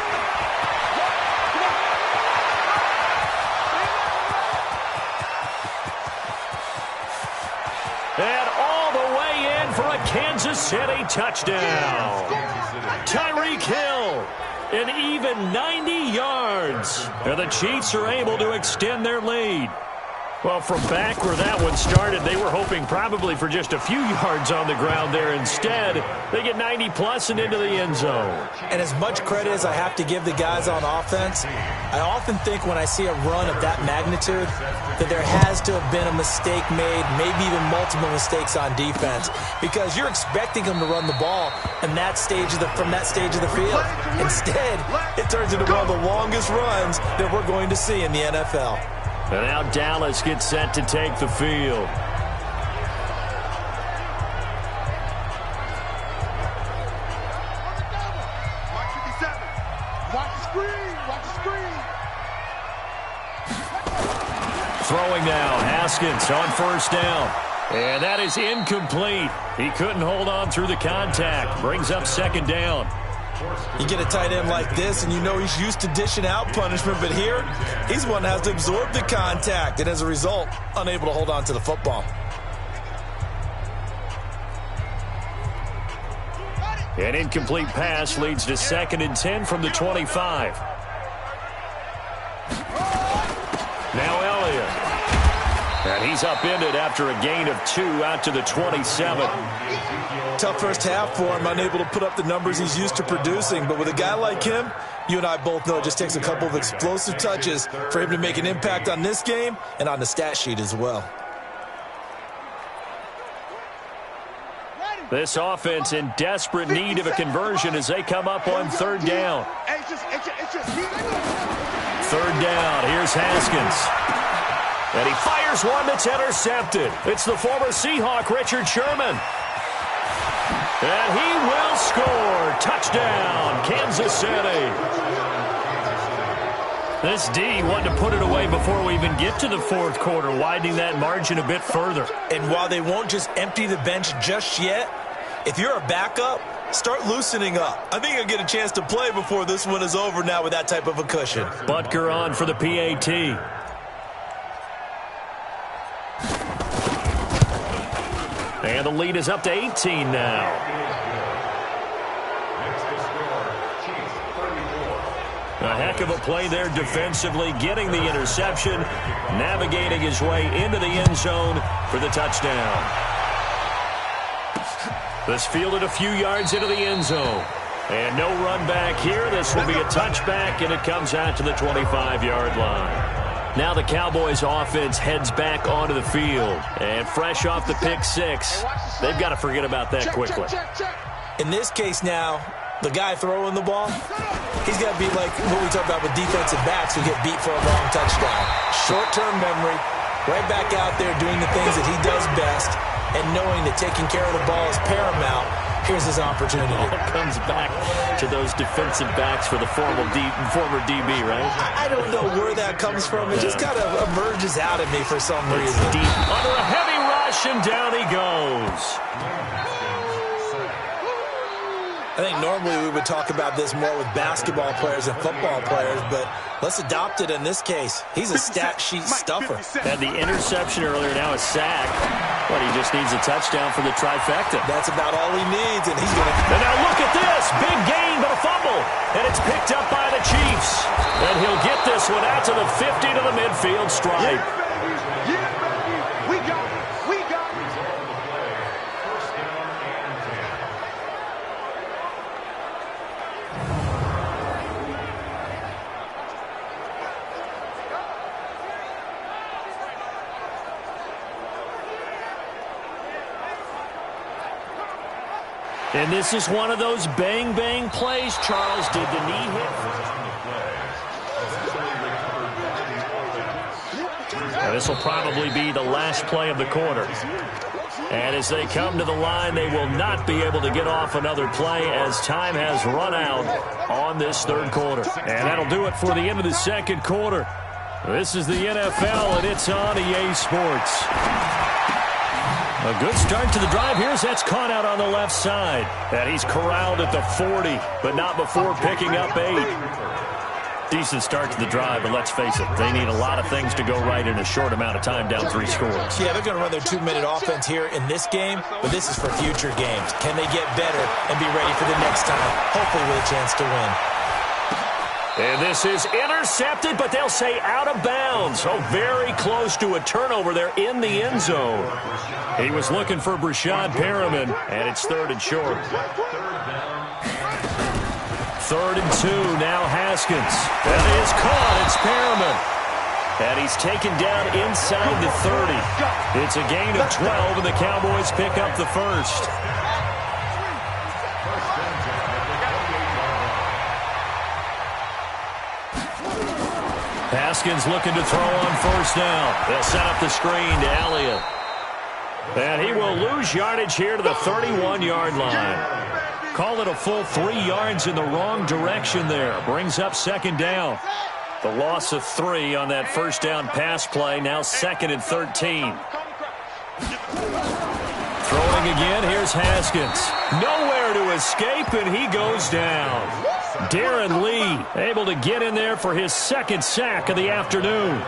And all the way in for a Kansas City touchdown. Tyreek Hill, an even 90 yards. And the Chiefs are able to extend their lead. Well, from back where that one started, they were hoping probably for just a few yards on the ground there. Instead, they get 90-plus and into the end zone. And as much credit as I have to give the guys on offense, I often think when I see a run of that magnitude that there has to have been a mistake made, maybe even multiple mistakes on defense, because you're expecting them to run the ball in that stage of from that stage of the field. Instead, it turns into one of the longest runs that we're going to see in the NFL. And now Dallas gets set to take the field. Watch the screen. Watch the screen. Throwing now, Haskins on 1st down. And that is incomplete. He couldn't hold on through the contact. Brings up 2nd down. You get a tight end like this, and you know he's used to dishing out punishment, but here, he's the one that has to absorb the contact, and as a result, unable to hold on to the football. An incomplete pass leads to 2nd and 10 from the 25. Now Elliott. And he's upended after a gain of 2 out to the 27. Tough first half for him, unable to put up the numbers he's used to producing. But with a guy like him, you and I both know it just takes a couple of explosive touches for him to make an impact on this game and on the stat sheet as well. This offense in desperate need of a conversion as they come up on 3rd down. 3rd third down. Here's Haskins. And he fires one that's intercepted. It's the former Seahawk, Richard Sherman. And he will score. Touchdown, Kansas City. This D wanted to put it away before we even get to the fourth quarter, widening that margin a bit further. And while they won't just empty the bench just yet, if you're a backup, start loosening up. I think you'll get a chance to play before this one is over now with that type of a cushion. Butker on for the PAT. And the lead is up to 18 now. A heck of a play there defensively, getting the interception, navigating his way into the end zone for the touchdown. This fielded a few yards into the end zone. And no run back here. This will be a touchback, and it comes out to the 25-yard line. Now the Cowboys offense heads back onto the field. And fresh off the pick six, they've got to forget about that quickly. In this case now, the guy throwing the ball, he's got to be like what we talk about with defensive backs who get beat for a long touchdown. Short-term memory, right back out there doing the things that he does best, and knowing that taking care of the ball is paramount. Here's his opportunity. It comes back to those defensive backs for the former DB, right? I don't know where that comes from. It just kind of emerges out of me for some reason. Deep under a heavy rush, and down he goes. I think normally we would talk about this more with basketball players and football players, but let's adopt it in this case. He's a stat sheet stuffer. Had the interception earlier, now a sack. But he just needs a touchdown for the trifecta. That's about all he needs, and he's going to... And now look at this. Big gain, but a fumble. And it's picked up by the Chiefs. And he'll get this one out to the 50 to the midfield stripe. Yeah, baby. We got it. We got it. And this is one of those bang-bang plays. Charles did the knee hit. Now this will probably be the last play of the quarter. And as they come to the line, they will not be able to get off another play as time has run out on this third quarter. And that'll do it for the end of the second quarter. This is the NFL, and it's on EA Sports. A good start to the drive. Here's that's caught out on the left side. And he's corralled at the 40, but not before picking up 8. Decent start to the drive, but let's face it, they need a lot of things to go right in a short amount of time, down 3 scores. Yeah, they're going to run their 2-minute offense here in this game, but this is for future games. Can they get better and be ready for the next time, hopefully with a chance to win? And this is intercepted, but they'll say out of bounds. Oh, very close to a turnover there in the end zone. He was looking for Brashad Perriman, and it's 3rd and short. 3rd and 2, now Haskins. That is caught, it's Perriman. And he's taken down inside the 30. It's a gain of 12, and the Cowboys pick up the first. Haskins looking to throw on first down. They'll set up the screen to Elliott. And he will lose yardage here to the 31-yard line. Call it a full 3 yards in the wrong direction there. Brings up 2nd down. The loss of 3 on that first down pass play. Now 2nd and 13. Throwing again, here's Haskins. Nowhere to escape, and he goes down. Darren Lee able to get in there for his 2nd sack of the afternoon.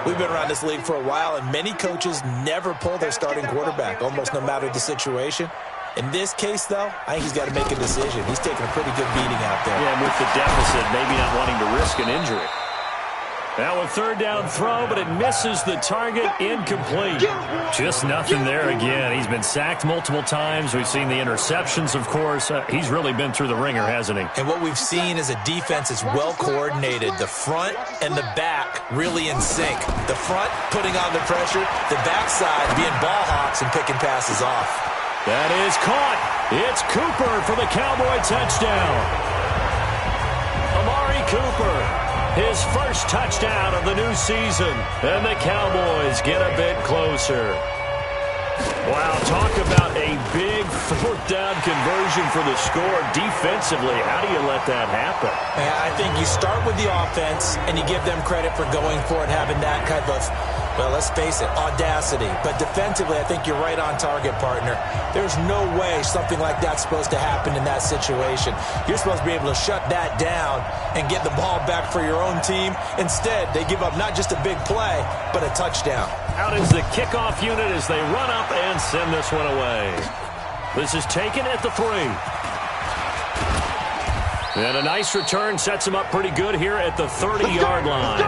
We've been around this league for a while, and many coaches never pull their starting quarterback, almost no matter the situation. In this case, though, I think he's got to make a decision. He's taking a pretty good beating out there. Yeah, and with the deficit, maybe not wanting to risk an injury. Now a 3rd down throw, but it misses the target, incomplete. Just nothing there again. He's been sacked multiple times. We've seen the interceptions, of course. He's really been through the ringer, hasn't he? And what we've seen is a defense that's well coordinated. The front and the back really in sync. The front putting on the pressure, the backside being ball hawks and picking passes off. That is caught. It's Cooper for the Cowboy touchdown. Amari Cooper. His first touchdown of the new season. And the Cowboys get a bit closer. Wow, talk about a big fourth down conversion for the score. Defensively, how do you let that happen? Yeah, I think you start with the offense, and you give them credit for going for it, having that kind of, well, let's face it, audacity. But defensively, I think you're right on target, partner. There's no way something like that's supposed to happen in that situation. You're supposed to be able to shut that down and get the ball back for your own team. Instead, they give up not just a big play, but a touchdown. Out is the kickoff unit as they run up and send this one away. This is taken at the 3. And a nice return sets him up pretty good here at the 30-yard line.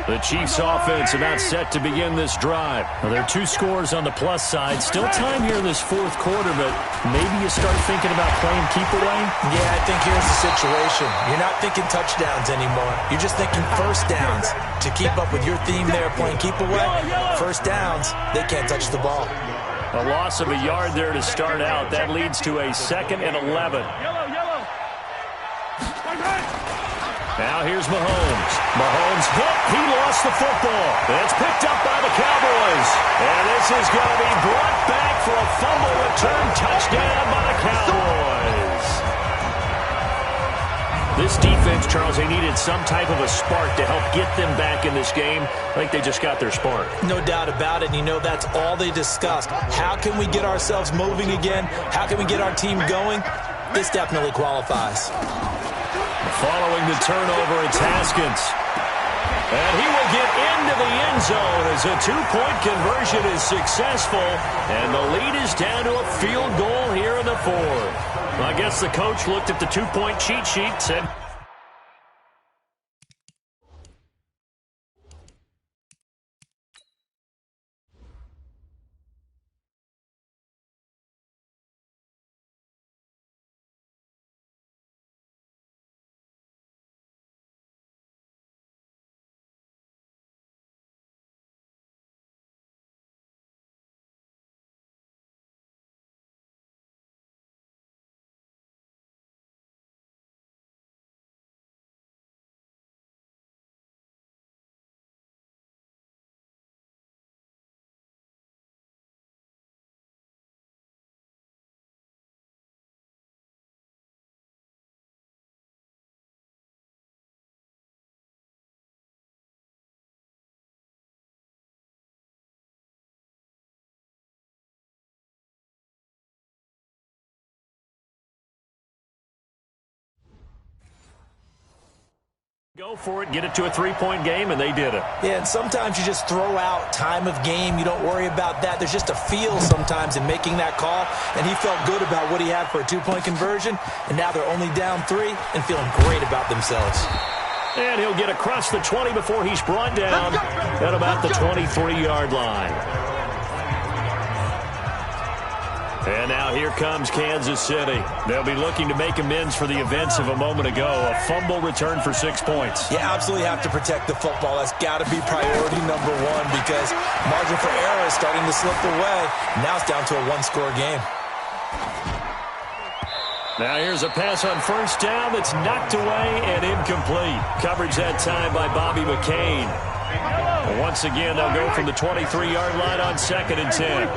The Chiefs offense about set to begin this drive. Well, there are 2 scores on the plus side. Still time here in this fourth quarter, but maybe you start thinking about playing keep away? Yeah, I think here's the situation. You're not thinking touchdowns anymore. You're just thinking first downs. To keep up with your theme there, playing keep away, first downs, they can't touch the ball. A loss of a yard there to start out. That leads to a 2nd and 11. Now here's Mahomes. Mahomes hit. He lost the football. It's picked up by the Cowboys. And this is going to be brought back for a fumble return touchdown by the Cowboys. This defense, Charles, they needed some type of a spark to help get them back in this game. I think they just got their spark. No doubt about it. And you know that's all they discussed. How can we get ourselves moving again? How can we get our team going? This definitely qualifies. Following the turnover, it's Haskins. And he will get into the end zone as a 2-point conversion is successful. And the lead is down to a field goal here in the 4th. I guess the coach looked at the 2-point cheat sheet and said, go for it, get it to a 3-point game, and they did it. Yeah, and sometimes you just throw out time of game. You don't worry about that. There's just a feel sometimes in making that call, and he felt good about what he had for a 2-point conversion, and now they're only down 3 and feeling great about themselves. And he'll get across the 20 before he's brought down at about the 23-yard line. And now here comes Kansas City. They'll be looking to make amends for the events of a moment ago. A fumble return for 6 points. You absolutely have to protect the football. That's got to be priority number 1 because margin for error is starting to slip away. Now it's down to a 1-score game. Now here's a pass on first down that's knocked away and incomplete. Coverage that time by Bobby McCain. Once again, they'll go from the 23-yard line on 2nd and 10.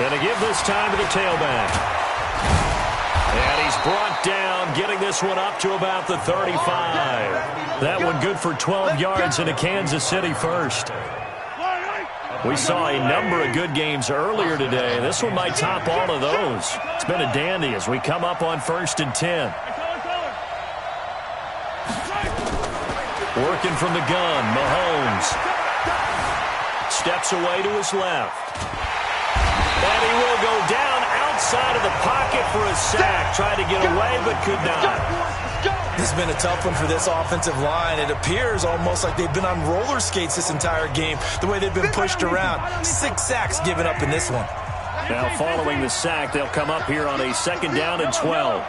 And to give this time to the tailback. And he's brought down, getting this one up to about the 35. That one good for 12 yards into Kansas City first. We saw a number of good games earlier today. This one might top all of those. It's been a dandy as we come up on 1st and 10. Working from the gun, Mahomes. Steps away to his left. And he will go down outside of the pocket for a sack. Tried to get away, but could not. This has been a tough one for this offensive line. It appears almost like they've been on roller skates this entire game, the way they've been pushed around. 6 sacks given up in this one. Now following the sack, they'll come up here on a 2nd down and 12.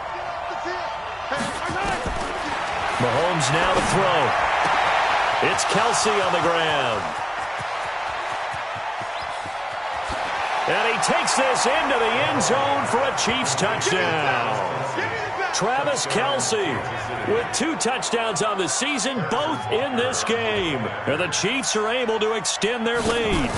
Mahomes now to throw. It's Kelsey on the ground. And he takes this into the end zone for a Chiefs touchdown. Travis Kelce with 2 touchdowns on the season, both in this game. And the Chiefs are able to extend their lead.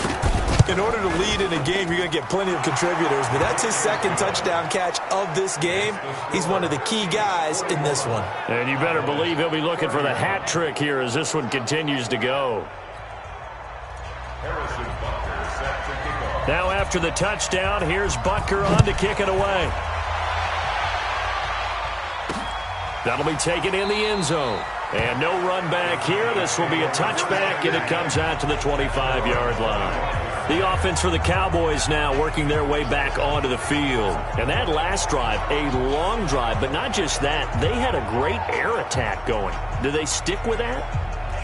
In order to lead in a game, you're going to get plenty of contributors, but that's his 2nd touchdown catch of this game. He's one of the key guys in this one. And you better believe he'll be looking for the hat trick here as this one continues to go. Now after the touchdown, here's Butker on to kick it away. That'll be taken in the end zone. And no run back here. This will be a touchback, and it comes out to the 25-yard line. The offense for the Cowboys now working their way back onto the field. And that last drive, a long drive, but not just that. They had a great air attack going. Do they stick with that?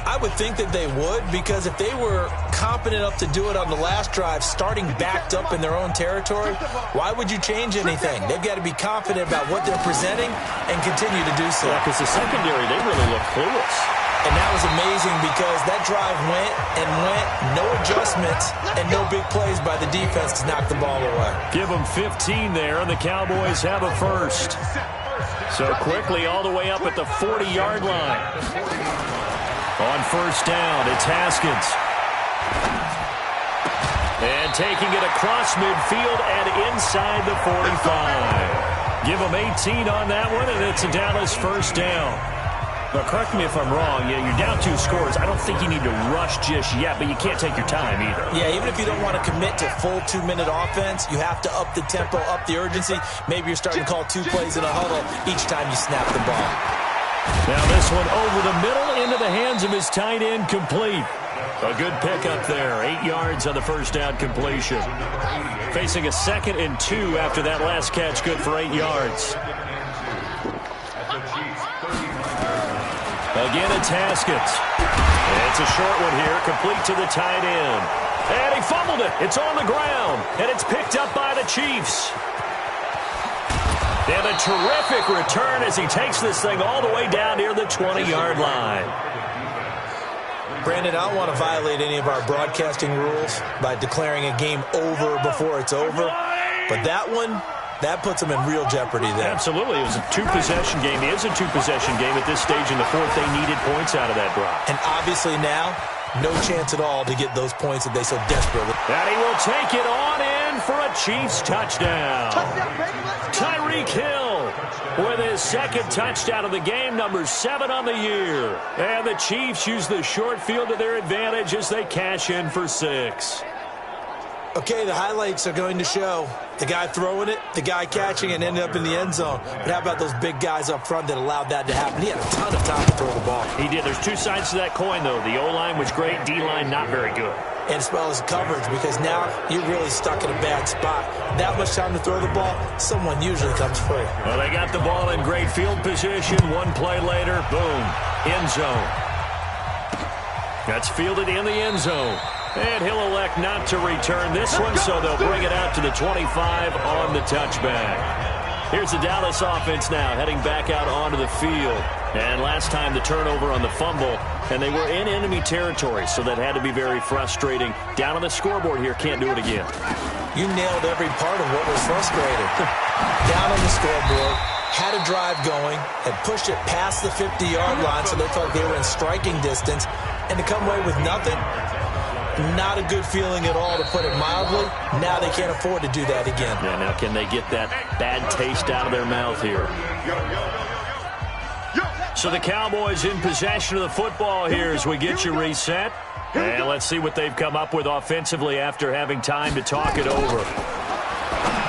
I would think that they would, because if they were competent enough to do it on the last drive, starting backed up in their own territory, why would you change anything? They've got to be confident about what they're presenting and continue to do so. Yeah, because the secondary, they really look clueless. And that was amazing because that drive went and went, no adjustments, and no big plays by the defense to knock the ball away. Give them 15 there, and the Cowboys have a first. So quickly all the way up at the 40-yard line. On first down, it's Haskins. And taking it across midfield and inside the 45. Give them 18 on that one, and it's a Dallas first down. But correct me if I'm wrong, you're down 2 scores. I don't think you need to rush just yet, but you can't take your time either. Yeah, even if you don't want to commit to full 2-minute offense, you have to up the tempo, up the urgency. Maybe you're starting to call 2 plays in a huddle each time you snap the ball. Now this one over the middle into the hands of his tight end, complete. A good pickup there, 8 yards on the first down completion. Facing a 2nd and 2 after that last catch, good for 8 yards. Again, it's Haskins. It's a short one here, complete to the tight end. And he fumbled it. It's on the ground, and it's picked up by the Chiefs. And a terrific return as he takes this thing all the way down near the 20-yard line. Brandon, I don't want to violate any of our broadcasting rules by declaring a game over before it's over. But that one, that puts them in real jeopardy there. Absolutely. It was a 2-possession game. It is a 2-possession game at this stage in the fourth. They needed points out of that drive. And obviously now, no chance at all to get those points that they so desperately. And he will take it on in for a Chiefs touchdown. Tyreek Hill with his 2nd touchdown of the game, number 7 on the year. And the Chiefs use the short field to their advantage as they cash in for 6. Okay, the highlights are going to show the guy throwing it, the guy catching it, and ended up in the end zone. But how about those big guys up front that allowed that to happen? He had a ton of time to throw the ball. He did. There's 2 sides to that coin, though. The O-line was great, D-line not very good. And as well as coverage, because now you're really stuck in a bad spot. That much time to throw the ball, someone usually comes free. Well, they got the ball in great field position. 1 play later, boom, end zone. That's fielded in the end zone. And he'll elect not to return this one, so they'll bring it out to the 25 on the touchback. Here's the Dallas offense now, heading back out onto the field. And last time the turnover on the fumble, and they were in enemy territory, so that had to be very frustrating. Down on the scoreboard here, can't do it again. You nailed every part of what was frustrating. Down on the scoreboard, had a drive going, had pushed it past the 50-yard line, so they felt they were in striking distance, and to come away with nothing, not a good feeling at all, to put it mildly. Now they can't afford to do that again. Yeah, now can they get that bad taste out of their mouth here? So the Cowboys in possession of the football here as we get you reset. And let's see what they've come up with offensively after having time to talk it over.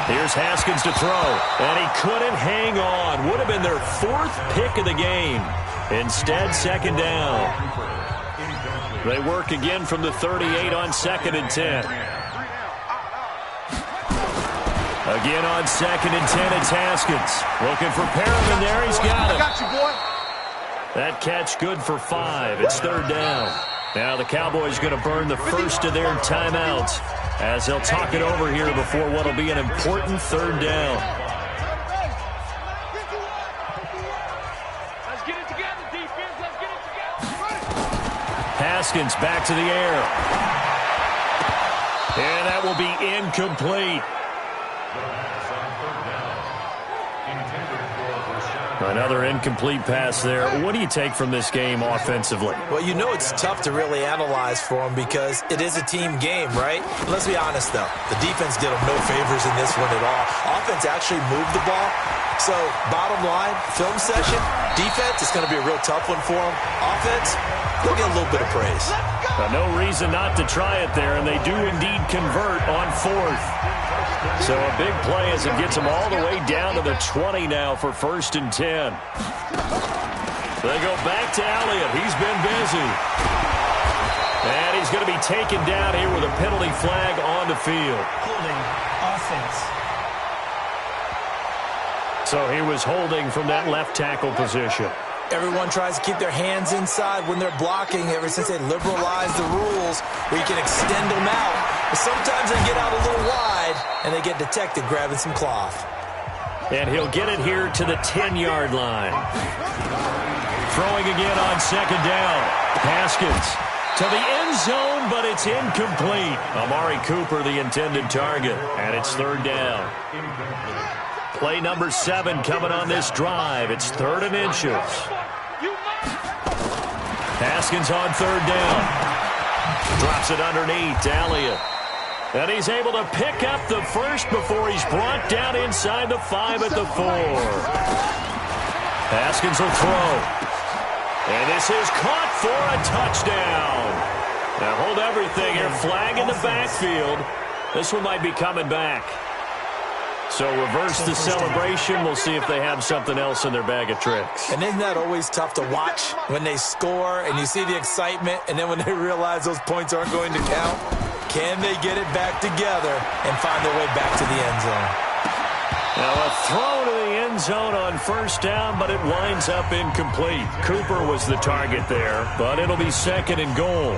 Here's Haskins to throw, and he couldn't hang on. Would have been their 4th pick of the game. Instead, 2nd down. They work again from the 38 on 2nd and 10. Again on 2nd and 10, it's Haskins. Looking for Perriman there. He's got it. Got you, boy. That catch good for 5. It's 3rd down. Now the Cowboys going to burn the first of their timeouts as they'll talk it over here before what will be an important 3rd down. Haskins back to the air. And that will be incomplete. Another incomplete pass there. What do you take from this game offensively? Well, you know it's tough to really analyze for them because it is a team game, right? Let's be honest, though. The defense did them no favors in this one at all. Offense actually moved the ball. So, bottom line, film session, defense, it's going to be a real tough one for them. Offense, they'll get a little bit of praise. No reason not to try it there, and they do indeed convert on fourth. So a big play as it gets them all the way down to the 20 now for 1st and 10. They go back to Elliott. He's been busy. And he's going to be taken down here with a penalty flag on the field. Holding offense. So he was holding from that left tackle position. Everyone tries to keep their hands inside when they're blocking ever since they liberalized the rules where you can extend them out. But sometimes they get out a little wide, and they get detected grabbing some cloth. And he'll get it here to the 10-yard line. Throwing again on 2nd down. Haskins to the end zone, but it's incomplete. Amari Cooper, the intended target, and it's 3rd down. Play number 7 coming on this drive. It's 3rd and inches. Haskins on 3rd down. Drops it underneath to Elliott. And he's able to pick up the first before he's brought down inside the 5 at the 4. Haskins will throw. And this is caught for a touchdown. Now hold everything here. Flag in the backfield. This one might be coming back. So reverse the celebration. We'll see if they have something else in their bag of tricks. And isn't that always tough to watch when they score and you see the excitement, and then when they realize those points aren't going to count? Can they get it back together and find their way back to the end zone? Now a throw to the end zone on 1st down, but it winds up incomplete. Cooper was the target there, but it'll be 2nd and goal.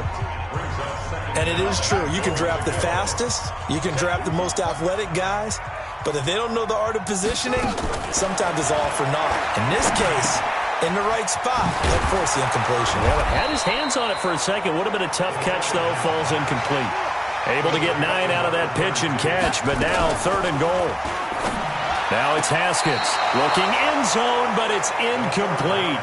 And it is true. You can draft the fastest. You can draft the most athletic guys. But if they don't know the art of positioning, sometimes it's all for naught. In this case, in the right spot, that forced the incompletion. Well, had his hands on it for a second. Would have been a tough catch, though. Falls incomplete. Able to get 9 out of that pitch and catch, but now 3rd and goal. Now it's Haskins. Looking end zone, but it's incomplete.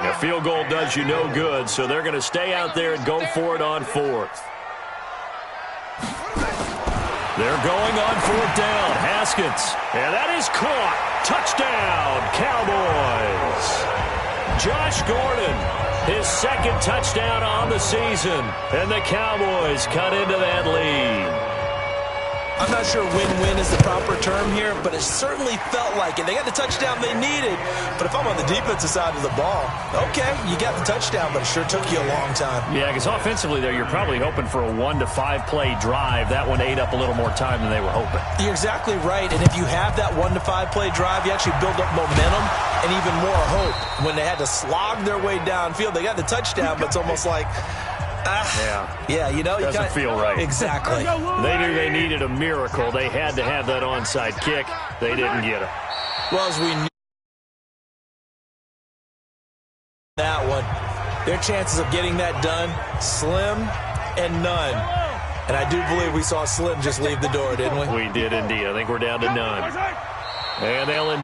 A field goal does you no good, so they're going to stay out there and go for it on 4th. They're going on 4th down. Haskins. And that is caught. Touchdown, Cowboys. Josh Gordon, his 2nd touchdown on the season. And the Cowboys cut into that lead. I'm not sure win-win is the proper term here, but it certainly felt like it. They got the touchdown they needed, but if I'm on the defensive side of the ball, okay, you got the touchdown, but it sure took you a long time. Yeah, because offensively there, you're probably hoping for a 1 to 5 play drive. That one ate up a little more time than they were hoping. You're exactly right, and if you have that 1 to 5 play drive, you actually build up momentum and even more hope. When they had to slog their way downfield, they got the touchdown, but it's almost like... Yeah, you know. Doesn't feel right. Exactly. They knew they needed a miracle. They had to have that onside kick. They didn't get it. Well, as we knew that one, their chances of getting that done, slim and none. And I do believe we saw Slim just leave the door, didn't we? We did indeed. I think we're down to none. And they'll